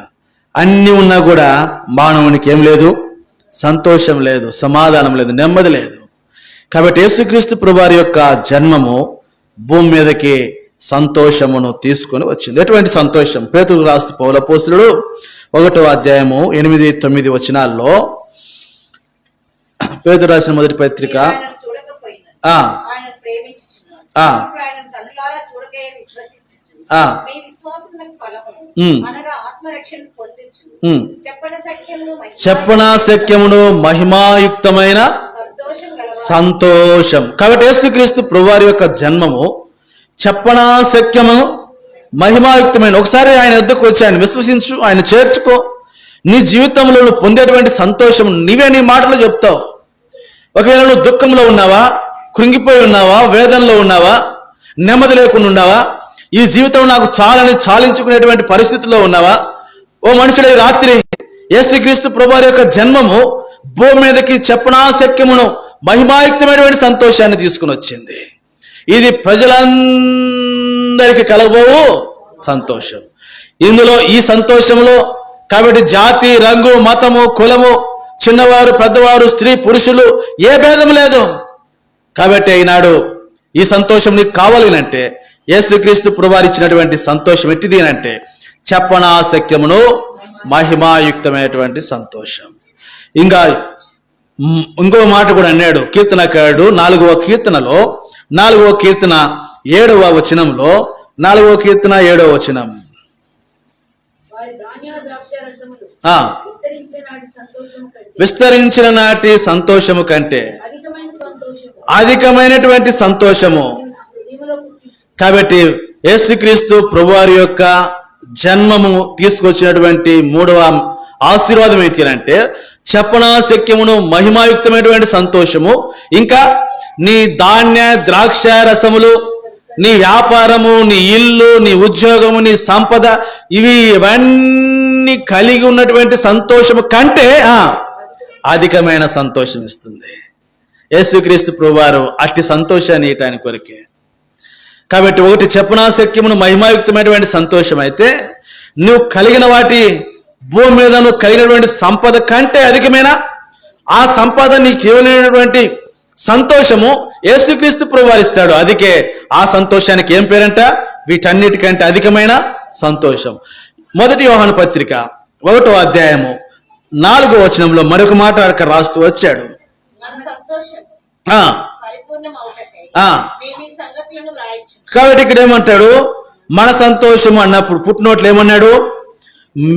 అన్ని ఉన్నా కూడా మానవునికి ఏం లేదు? సంతోషం లేదు, సమాధానం లేదు, నెమ్మది లేదు. కాబట్టి యేసుక్రీస్తు ప్రభువారి యొక్క జన్మము భూమి మీదకి సంతోషమును తీసుకొని వచ్చింది. ఎటువంటి సంతోషం? పేతురు రాస్తు పౌలు అపోస్తలుడు 1వ అధ్యాయము 8-9 వచనాల్లో, పేతురు రాసిన మొదటి పత్రిక చెప్పనా సఖ్యమును మహిమాయుక్తమైన సంతోషం. కాబట్టి యేసుక్రీస్తు ప్రభువారి యొక్క జన్మము చెప్పనా సఖ్యము మహిమాయుక్తమైన. ఒకసారి ఆయన వద్దకు వచ్చి ఆయన విశ్వసించు, ఆయన చేర్చుకో. నీ జీవితంలో నువ్వు పొందేటువంటి సంతోషం నీవే నీ మాటలో చెప్తావు. ఒకవేళ నువ్వు దుఃఖంలో ఉన్నావా, కృంగిపోయి ఉన్నావా, వేదనలో ఉన్నావా, నెమ్మది లేకుండా ఉన్నావా, ఈ జీవితం నాకు చాలని చాలించుకునేటువంటి పరిస్థితిలో ఉన్నావా, ఓ మనుషుడు ఈ రాత్రి యేసుక్రీస్తు ప్రభువారి యొక్క జన్మము భూమి మీదకి చెప్పనా సఖ్యమును మహిమాయుక్తమైనటువంటి సంతోషాన్ని తీసుకుని వచ్చింది. ఇది ప్రజలందరికీ కలగబోవు సంతోషం. ఇందులో ఈ సంతోషంలో కాబట్టి జాతి, రంగు, మతము, కులము, చిన్నవారు, పెద్దవారు, స్త్రీ, పురుషులు ఏ భేదం లేదు. కాబట్టి ఈనాడు ఈ సంతోషం నీకు కావాలంటే యేసుక్రీస్తు ప్రభువారు ఇచ్చినటువంటి సంతోషం ఎట్టిది అంటే చెప్పనా సఖ్యమును మహిమాయుక్తమైనటువంటి సంతోషం. ఇంకా ఇంకో మాట కూడా అన్నాడు కీర్తనకారుడు 4వ కీర్తనలో 4వ కీర్తన 7వ వచనంలో 4వ కీర్తన 7వ వచనం, విస్తరించిన నాటి సంతోషము కంటే అధికమైనటువంటి సంతోషము. కాబట్టి యేసుక్రీస్తు ప్రభువారి యొక్క జన్మము తీసుకొచ్చినటువంటి మూడవ ఆశీర్వాదం ఏంటి అంటే చెప్పనా శక్యమును మహిమాయుక్తమైనటువంటి సంతోషము. ఇంకా నీ ధాన్య ద్రాక్ష రసములు, నీ వ్యాపారము, నీ ఇల్లు, నీ ఉద్యోగము, నీ సంపద, ఇవన్నీ కలిగి ఉన్నటువంటి సంతోషము కంటే అధికమైన సంతోషం ఇస్తుంది. యేసుక్రీస్తు ప్రభువారు అట్టి సంతోషాన్ని ఇయటానికి కొరకే. కాబట్టి ఒకటి చెప్పనా శక్యమును మహిమాయుక్తమైనటువంటి సంతోషం అయితే నువ్వు కలిగిన వాటి భూమి మీద నువ్వు కలిగినటువంటి సంపద కంటే అధికమైన ఆ సంపద నీకు ఇవ్వలేనటువంటి సంతోషము యేసుక్రీస్తు ప్రభువారు ఇస్తాడు. అందుకే ఆ సంతోషానికి ఏం పేరంట? వీటన్నిటికంటే అధికమైన సంతోషం. 1 యోహాను పత్రిక 1వ అధ్యాయము 4వ వచనంలో మరొక మాట అక్కడ రాస్తూ వచ్చాడు. సంతోషము ఆ, పరిపూర్ణమవుటకై ఆ. మేము ఈ సంగతులను వ్రాయించు. కాబట్టి ఇక్కడ ఏమంటాడు? మన సంతోషము అన్నప్పుడు పుట్టినోట్లు ఏమన్నాడు?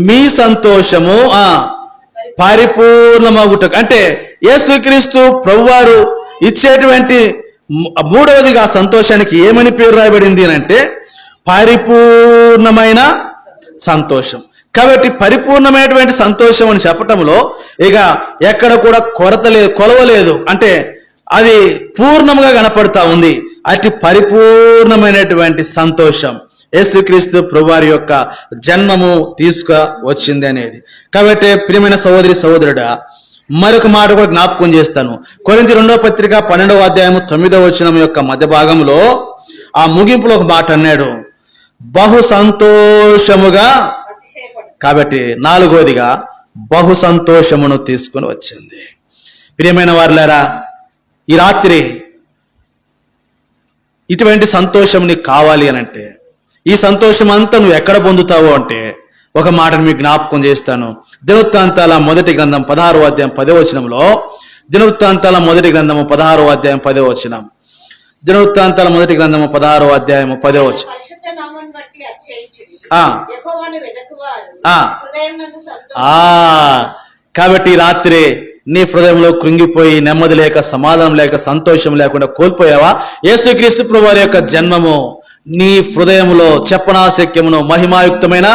మీ సంతోషము పరిపూర్ణమగుటకు. అంటే యేసుక్రీస్తు ప్రభువారు ఇచ్చేటువంటి మూడవదిగా సంతోషానికి ఏమని పేరు రాయబడింది అని అంటే పరిపూర్ణమైన సంతోషం. కాబట్టి పరిపూర్ణమైనటువంటి సంతోషం అని చెప్పటంలో ఇక ఎక్కడ కూడా కొరత లేదు, కొలవలేదు. అంటే అది పూర్ణంగా కనపడతా ఉంది. అతి పరిపూర్ణమైనటువంటి సంతోషం యేసుక్రీస్తు ప్రభువారి యొక్క జన్మము తీసుకు వచ్చింది అనేది. కాబట్టి ప్రియమైన సహోదరి సహోదరుడా, మరొక మాట కూడా జ్ఞాపకం చేస్తాను. కొరింథీ 2వ 12వ యొక్క మధ్య భాగంలో ఆ ముగింపులో ఒక మాట అన్నాడు, బహు సంతోషముగా. అతిశయపడు. కాబట్టి 4వదిగా బహు సంతోషమును తీసుకుని వచ్చింది. ప్రియమైన వారులారా, ఈ రాత్రి ఇటువంటి సంతోషం నీకు కావాలి అని అంటే, ఈ సంతోషం అంతా నువ్వు ఎక్కడ పొందుతావో అంటే ఒక మాటను మీకు జ్ఞాపకం చేస్తాను. దినవృత్తాంతాల మొదటి గ్రంథం 16వ అధ్యాయం 10వ వచనంలో, దినవృత్తాంతాల మొదటి గ్రంథము 16వ అధ్యాయం 10వ వచనం, దినవృత్తాంతాల మొదటి గ్రంథము 16వ అధ్యాయము 10వ వచనం. పరిశుద్ధ నామమును బట్టి అతిశయించుడి. ఆ. యెహోవాను వెదకువారు ఆ. హృదయమునందు సంతోషం. కాబట్టి ఈ రాత్రి నీ హృదయంలో కృంగిపోయి నెమ్మది లేక, సమాధానం లేక, సంతోషం లేకుండా కోల్పోయావా? యేసుక్రీస్తు ప్రభువారి యొక్క జన్మము నీ హృదయంలో చెప్పనాశక్యమును మహిమాయుక్తమైన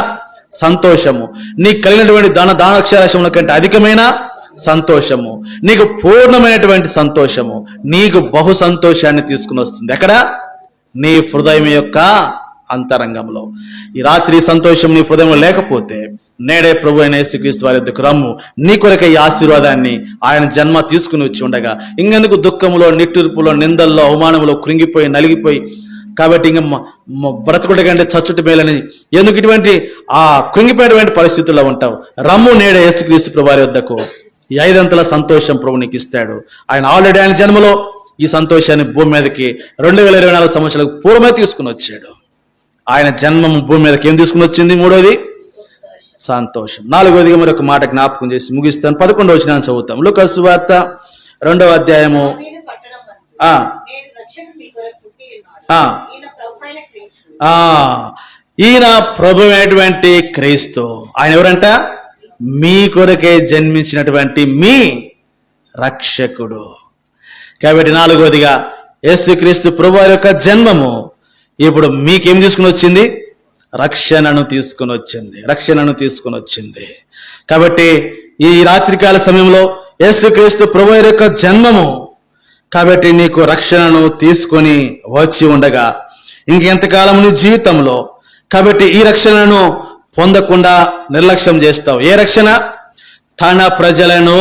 సంతోషము, నీకు కలిగినటువంటి దానక్షరాశముల కంటే అధికమైన సంతోషము, నీకు పూర్ణమైనటువంటి సంతోషము, నీకు బహు సంతోషాన్ని తీసుకుని వస్తుంది. ఎక్కడ? నీ హృదయం యొక్క అంతరంగంలో. ఈ రాత్రి సంతోషం నీ హృదయంలో లేకపోతే నేడే ప్రభు అయిన యేసుక్రీస్తు వారి యొద్దకు రమ్ము. నీ కొరకే ఈ ఆశీర్వాదాన్ని ఆయన జన్మ తీసుకుని వచ్చి ఉండగా ఇంకెందుకు దుఃఖములో, నిట్టూర్పులో, నిందల్లో, అవమానములో కృంగిపోయి నలిగిపోయి, కాబట్టి ఇంక బ్రతుకుట కంటే చచ్చుట మేలని ఎందుకు ఇటువంటి ఆ కృంగిపోయేటువంటి పరిస్థితుల్లో ఉంటావు? రమ్ము నేడే యేసుక్రీస్తు ప్రభు వారి యొద్దకు. ఈ 5 సంతోషం ప్రభు నీకు ఇస్తాడు. ఆయన ఆల్రెడీ ఆయన జన్మలో ఈ సంతోషాన్ని భూమి మీదకి 2024 సంవత్సరాలకు పూర్వమే తీసుకుని వచ్చాడు. ఆయన జన్మము భూమి మీదకి ఏం తీసుకుని వచ్చింది? 3వది సంతోషం. 4వదిగా మరొక మాట జ్ఞాపకం చేసి ముగిస్తాను. 11వ వచనాన్ని చదువుతాం. లూకా సువార్త 2వ అధ్యాయము. దావీదు పట్టణమందు ఆ నేడు రక్షకుడు మీ కొరకు పుట్టి ఉన్నాడు. ఆ. ఈయన ప్రభువైన క్రీస్తు. ఈయన ప్రభువైనటువంటి క్రీస్తు. ఆయన ఎవరంట? మీ కొరకే జన్మించినటువంటి మీ రక్షకుడు. కాబట్టి 4వదిగా యేసుక్రీస్తు ప్రభువారి యొక్క జన్మము ఇప్పుడు మీకేం తీసుకుని వచ్చింది? రక్షణను తీసుకుని వచ్చింది. రక్షణను తీసుకుని వచ్చింది. కాబట్టి ఈ రాత్రికాల సమయంలో యేసుక్రీస్తు ప్రభువారి యొక్క జన్మము కాబట్టి నీకు రక్షణను తీసుకొని వచ్చి ఉండగా ఇంకెంతకాలం నీ జీవితంలో కాబట్టి ఈ రక్షణను పొందకుండా నిర్లక్ష్యం చేస్తావు. ఏ రక్షణ? తన ప్రజలను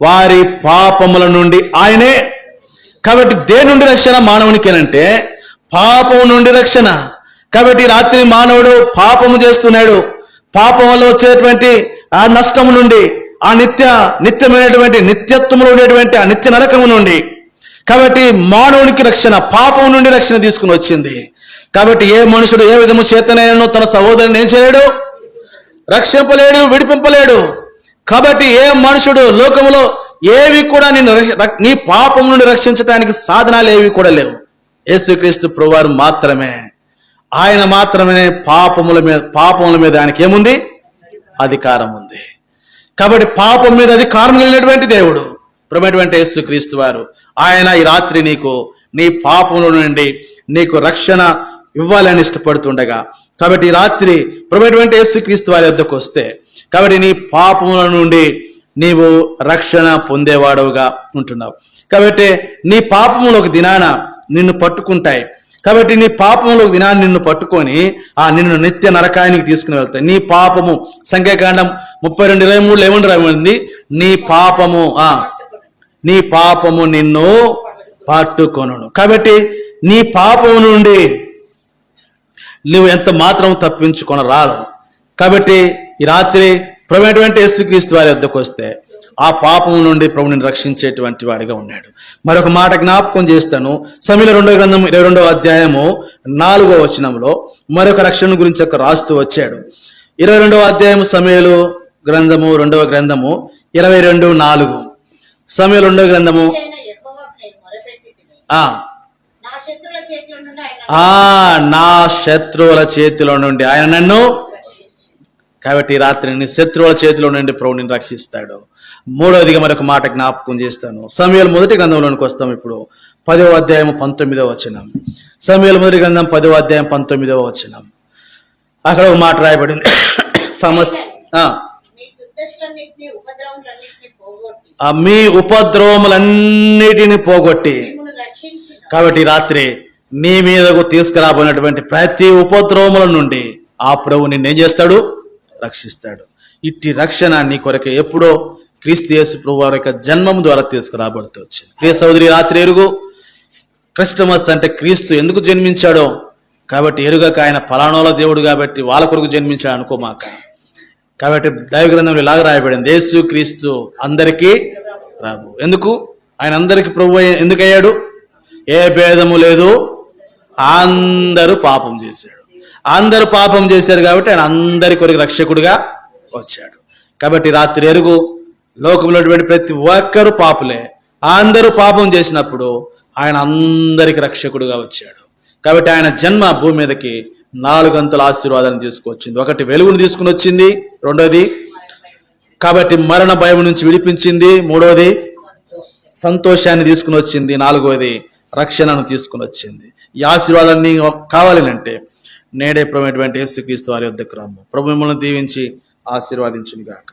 వారి పాపముల నుండి ఆయనే. కాబట్టి దేని నుండి రక్షణ మానవునికేనంటే పాపం నుండి రక్షణ. కాబట్టి రాత్రి మానవుడు పాపము చేస్తున్నాడు. పాపం వల్ల వచ్చేటువంటి ఆ నష్టము నుండి, ఆ నిత్యమైనటువంటి నిత్యత్వములో ఉండేటువంటి ఆ నిత్య నరకము నుండి కాబట్టి మానవునికి రక్షణ పాపం నుండి రక్షణ తీసుకుని వచ్చింది. కాబట్టి ఏ మనుషుడు ఏ విధము చేతనైనను తన సహోదరుని ఏం చేయలేడు? రక్షింపలేడు, విడిపింపలేడు. కాబట్టి ఏ మనుషుడు లోకములో ఏవి కూడా నీ పాపం నుండి రక్షించడానికి సాధనాలు ఏవి కూడా లేవు. యేసుక్రీస్తు ప్రభువారు మాత్రమే. ఆయన మాత్రమే పాపముల మీద ఆయనకి ఏముంది? అధికారం ఉంది. కాబట్టి పాపం మీద అధికారం లేనటువంటి దేవుడు ప్రభువైనటువంటి యేసుక్రీస్తు వారు. ఆయన ఈ రాత్రి నీకు నీ పాపముల నుండి నీకు రక్షణ ఇవ్వాలని ఇష్టపడుతుండగా కాబట్టి ఈ రాత్రి ప్రభువైనటువంటి యేసుక్రీస్తు వారి వద్దకు వస్తే కాబట్టి నీ పాపముల నుండి నీవు రక్షణ పొందేవాడవుగా ఉంటున్నావు. కాబట్టి నీ పాపములు ఒక దినాన నిన్ను పట్టుకుంటాయి. కాబట్టి నీ పాపములు ఒక దినాన్ని నిన్ను పట్టుకొని నిన్ను నిత్య నరకానికి తీసుకుని వెళ్తాయి. నీ పాపము సంఖ్యాకాండం 32:23 ఏమని రాయింది? నీ పాపము నిన్ను పట్టుకొనును. కాబట్టి నీ పాపము నుండి నువ్వు ఎంత మాత్రం తప్పించుకొని రాదు. కాబట్టి ఈ రాత్రి ప్రభువైనటువంటి యేసుక్రీస్తు వారి వద్దకు వస్తే ఆ పాపం నుండి ప్రభుని రక్షించేటువంటి వాడిగా ఉన్నాడు. మరొక మాట జ్ఞాపకం చేస్తాను. సమూయేలు 2వ గ్రంథం 22వ అధ్యాయము 4వ వచనంలో మరొక రక్షణ గురించి రాస్తూ వచ్చాడు. 22వ అధ్యాయము సమూయేలు గ్రంథము 2వ గ్రంథము 22:4. సమూయేలు 2వ గ్రంథము నా శత్రుల చేతిలో నుండి ఆయన నా శత్రువుల చేతిలో నుండి ఆయన నన్ను, కాబట్టి ఈ రాత్రి నీ శత్రువుల చేతిలో నుండి ప్రభు నిన్ను రక్షిస్తాడు. మూడవదిగా మరొక మాట జ్ఞాపకం చేస్తాను. సమూయేలు మొదటి గ్రంథంలోనికి వస్తాం. ఇప్పుడు 10వ అధ్యాయం 19వ వచనం. సమూయేలు మొదటి గ్రంథం 10వ అధ్యాయం 19వ వచనం. అక్కడ ఒక మాట రాయబడింది. మీ దుర్దశలన్నిటిని ఉపద్రవములన్నిటిని పోగొట్టి మీ ఉపద్రవములన్నిటిని పోగొట్టి, మిమ్మల్ని రక్షించిన కాబట్టి ఈ రాత్రి నీ మీదకు తీసుకురాబోయినటువంటి ప్రతి ఉపద్రవముల నుండి ఆ ప్రభు నిన్నేం చేస్తాడు? రక్షిస్తాడు. ఇట్టి రక్షణ నీ కొరకే ఎప్పుడో క్రీస్తు యేసు ప్రభు వారి యొక్క జన్మం ద్వారా తీసుకురాబడుతూ వచ్చింది. ప్రియ సోదరి, రాత్రి ఎరుగు. క్రిస్టమస్ అంటే క్రీస్తు ఎందుకు జన్మించాడో కాబట్టి ఎరుగక ఆయన ఫలానోల దేవుడు కాబట్టి వాళ్ళ కొరకు జన్మించాడు అనుకోమాక. కాబట్టి దైవ గ్రంథంలో ఇలాగ రాయబడింది, యేసు క్రీస్తు అందరికీ ప్రభు. ఎందుకు ఆయన అందరికి ప్రభు ఎందుకు అయ్యాడు? ఏ భేదము లేదు, అందరూ పాపం చేశాడు. అందరూ పాపం చేశారు కాబట్టి ఆయన అందరి కొరకు రక్షకుడిగా వచ్చాడు. కాబట్టి రాత్రి ఎరుగు, లోకంలో ప్రతి ఒక్కరు పాపులే. అందరూ పాపం చేసినప్పుడు ఆయన అందరికి రక్షకుడుగా వచ్చాడు. కాబట్టి ఆయన జన్మ భూమి మీదకి 4 అంతుల ఆశీర్వాదాన్ని తీసుకొచ్చింది. ఒకటి, వెలుగును తీసుకుని వచ్చింది. రెండోది, కాబట్టి మరణ భయం నుంచి విడిపించింది. మూడోది, సంతోషాన్ని తీసుకుని వచ్చింది. నాలుగోది, రక్షణను తీసుకుని వచ్చింది. ఈ ఆశీర్వాదాన్ని కావాలి అంటే నేడే ప్రభువైనటువంటి యేసుక్రీస్తు వారి వద్దకు రమ్ము. ప్రభు మిమ్మల్ని దీవించి ఆశీర్వాదించును గాక.